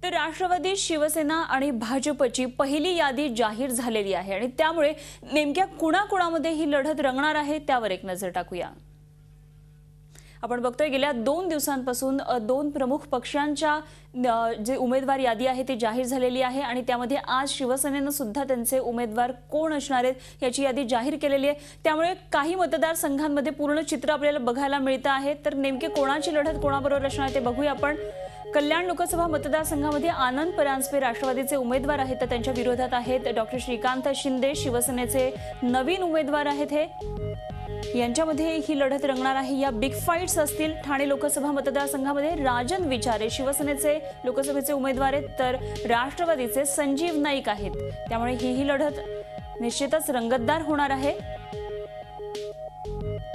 तर राष्ट्रवादी, शिवसेना आणि भाजपची पहिली यादी जाहीर झालेली आहे आणि त्यामुळे नेमक्या कुणाकुणामध्ये ही लढत रंगणार आहे त्यावर एक नजर टाकूया। आपण बघतोय गेल्या 2 दिवसांपासून दोन प्रमुख पक्षांच्या जे उमेदवार यादी आहे ती जाहीर झालेली आहे आणि त्यामध्ये आज शिवसेनेने सुद्धा त्यांचे उमेदवार कोण असणार आहेत याची यादी जाहीर केलेली आहे। त्यामुळे काही मतदारसंघांमध्ये पूर्ण चित्र आपल्याला बघायला मिळतं आहे। तर नेमके कोणाची लढत कोणाबरोबर असणार ते बघूया आपण। कल्याण लोकसभा मतदारसंघामध्ये आनंद परांजपे राष्ट्रवादीचे उमेदवार आहेत, तर त्यांच्या विरोधात आहेत डॉक्टर श्रीकांत शिंदे शिवसेनेचे नवीन उमेदवार आहेत। हे यांच्यामध्ये ही लढत रंगणार आहे। या बिग फाईट्स असतील। ठाणे लोकसभा मतदारसंघामध्ये राजन विचारे शिवसेनेचे लोकसभेचे उमेदवार आहेत, तर राष्ट्रवादीचे संजीव नाईक आहेत। त्यामुळे ही लढत निश्चितच रंगतदार होणार आहे।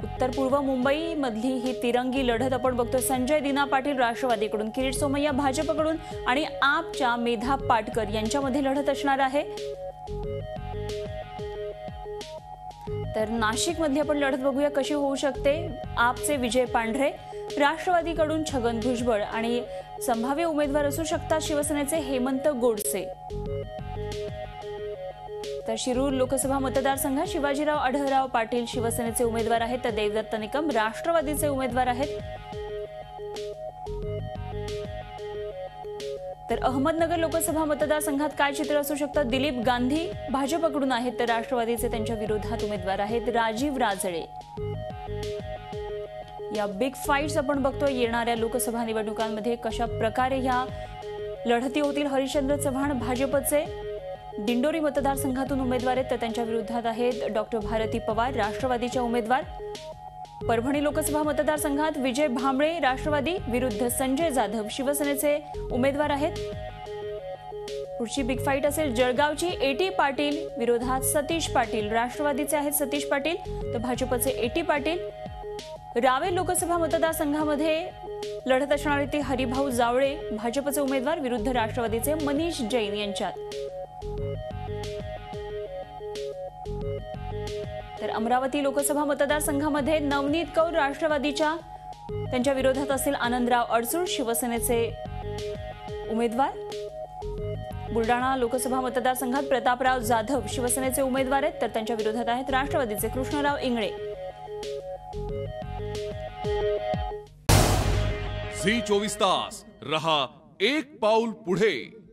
उत्तर पूर्व मुंबई मधली ही तिरंगी लढत आपण बघतो। संजय दिना पाटील राष्ट्रवादीकडून, किरीट सोमय्या भाजपकडून आणि आपच्या मेधा पाटकर यांच्यामध्ये लढत असणार आहे। तर नाशिक मधली आपण लढत बघूया कशी होऊ शकते। आपचे विजय पांढरे, राष्ट्रवादीकडून छगन भुजबळ आणि संभाव्य उमेदवार असू शकतात शिवसेनेचे हेमंत गोडसे। तर शिरूर लोकसभा मतदारसंघात शिवाजीराव आढळराव पाटील शिवसेनेचे उमेदवार आहेत, तर देवदत्त निकम राष्ट्रवादीचे उमेदवार आहेत। तर अहमदनगर लोकसभा मतदारसंघात काय चित्र असू शकतं। दिलीप गांधी भाजपकडून आहेत, तर राष्ट्रवादीचे त्यांच्या विरोधात उमेदवार आहेत राजीव राजळे। या बिग फाईट्स आपण बघतोय येणाऱ्या लोकसभा निवडणुकांमध्ये कशा प्रकारे ह्या लढती होतील। हरिश्चंद्र चव्हाण भाजपचे दिंडोरी मतदारसंघातून उमेदवार आहेत, तर त्यांच्या विरोधात आहेत डॉक्टर भारती पवार राष्ट्रवादीच्या उमेदवार। परभणी लोकसभा मतदारसंघात विजय भांबळे राष्ट्रवादी विरुद्ध संजय जाधव शिवसेनेचे उमेदवार आहेत। पुढची बिग फाईट असेल जळगावची। एटी पाटील विरोधात सतीश पाटील राष्ट्रवादीचे आहेत सतीश पाटील, तर भाजपचे एटी पाटील। रावेर लोकसभा मतदारसंघामध्ये लढत असणारे ते हरिभाऊ जावळे भाजपचे उमेदवार विरुद्ध राष्ट्रवादीचे मनीष जैन यांच्यात। तर अमरावती लोकसभा मतदारसंघामध्ये नवनीत कौर राष्ट्रवादीच्या त्यांच्या विरोधात असेल आनंदराव अडसूळ शिवसेनेचे उमेदवार। बुलढाणा लोकसभा मतदारसंघात प्रतापराव जाधव शिवसेनेचे उमेदवार आहेत, तर त्यांच्या विरोधात आहेत राष्ट्रवादीचे कृष्णराव इंगळे। झी 24 तास रहा एक पाऊल पुढे।